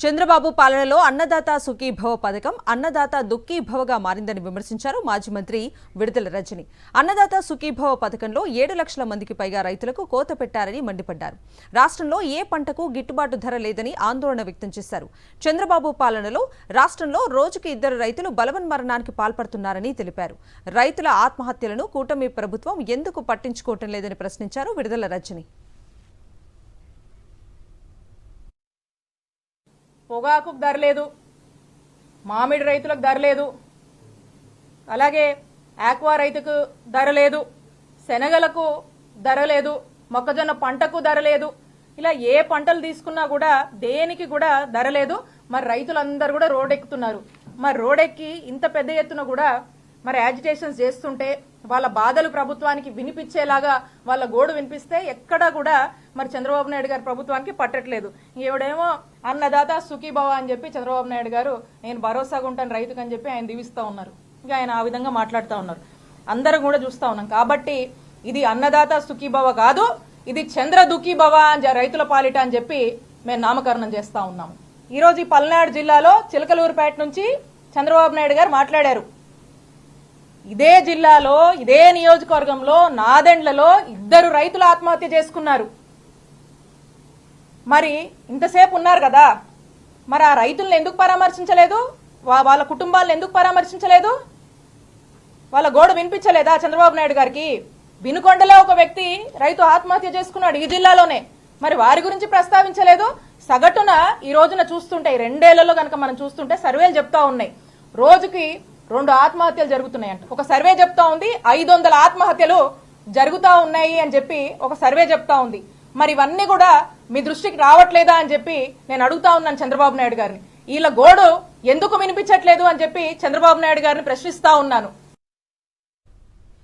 చంద్రబాబు పాలనలో అన్నదాత సుఖీభవ పథకం అన్నదాత దుఃఖీభవగా మారిందని విమర్శించారు మాజీ మంత్రి విడుదల రజని. అన్నదాత సుఖీభవ పథకంలో 7 లక్షల మందికి పైగా రైతులకు కోత పెట్టారని మండిపడ్డారు. రాష్ట్రంలో ఏ పంటకు గిట్టుబాటు ధర లేదని ఆందోళన వ్యక్తం చేశారు. చంద్రబాబు పాలనలో రాష్ట్రంలో రోజుకి 2 రైతులు బలవన్మరణానికి పాల్పడుతున్నారని తెలిపారు. రైతుల ఆత్మహత్యలను కూటమి ప్రభుత్వం ఎందుకు పట్టించుకోవటం లేదని ప్రశ్నించారు విడుదల రజని. పొగాకుకు ధర లేదు, మామిడి రైతులకు ధర లేదు, అలాగే ఆక్వా రైతుకు ధర లేదు, శనగలకు ధర లేదు, మొక్కజొన్న పంటకు ధర లేదు. ఇలా ఏ పంటలు తీసుకున్నా కూడా దేనికి కూడా ధర లేదు. మరి రైతులందరూ కూడా రోడ్డెక్కుతున్నారు. మరి రోడ్డెక్కి ఇంత పెద్ద ఎత్తున కూడా మరి యాజిటేషన్స్ చేస్తుంటే వాళ్ళ బాధలు ప్రభుత్వానికి వినిపించేలాగా వాళ్ళ గోడు వినిపిస్తే ఎక్కడా కూడా మరి చంద్రబాబు నాయుడు గారి ప్రభుత్వానికి పట్టట్లేదు. ఈవిడేమో అన్నదాత సుఖీభవ అని చెప్పి చంద్రబాబు నాయుడు గారు నేను భరోసాగా ఉంటాను రైతుకు అని చెప్పి ఆయన దీవిస్తూ ఉన్నారు. ఇంకా ఆయన ఆ విధంగా మాట్లాడుతూ ఉన్నారు. అందరం కూడా చూస్తూ ఉన్నాం. కాబట్టి ఇది అన్నదాత సుఖీభవ కాదు, ఇది చంద్ర దుఃఖీభవ అని రైతుల పాలిట అని చెప్పి మేము నామకరణం చేస్తూ ఉన్నాము. ఈరోజు ఈ పల్నాడు జిల్లాలో చిలకలూరుపేట నుంచి చంద్రబాబు నాయుడు గారు మాట్లాడారు. ఇదే జిల్లాలో ఇదే నియోజకవర్గంలో నాదెండ్లలో 2 రైతులు ఆత్మహత్య చేసుకున్నారు. మరి ఇంతసేపు ఉన్నారు కదా, మరి ఆ రైతులను ఎందుకు పరామర్శించలేదు? వాళ్ళ కుటుంబాలను ఎందుకు పరామర్శించలేదు? వాళ్ళ గోడు వినిపించలేదా చంద్రబాబు నాయుడు గారికి? వినుకొండలో ఒక వ్యక్తి రైతు ఆత్మహత్య చేసుకున్నాడు ఈ జిల్లాలోనే, మరి వారి గురించి ప్రస్తావించలేదు. సగటున ఈ రోజున చూస్తుంటే 2 ఏళ్లలో కనుక మనం చూస్తుంటే సర్వేలు చెప్తా ఉన్నాయి రోజుకి 2 ఆత్మహత్యలు జరుగుతున్నాయంట. ఒక సర్వే చెప్తా ఉంది 500 ఆత్మహత్యలు జరుగుతా ఉన్నాయి అని చెప్పి ఒక సర్వే చెప్తా ఉంది. మరి ఇవన్నీ కూడా మీ దృష్టికి రావట్లేదా అని చెప్పి నేను అడుగుతా ఉన్నాను చంద్రబాబు నాయుడు గారిని. వీళ్ళ గోడు ఎందుకు వినిపించట్లేదు అని చెప్పి చంద్రబాబు నాయుడు గారిని ప్రశ్నిస్తా ఉన్నాను.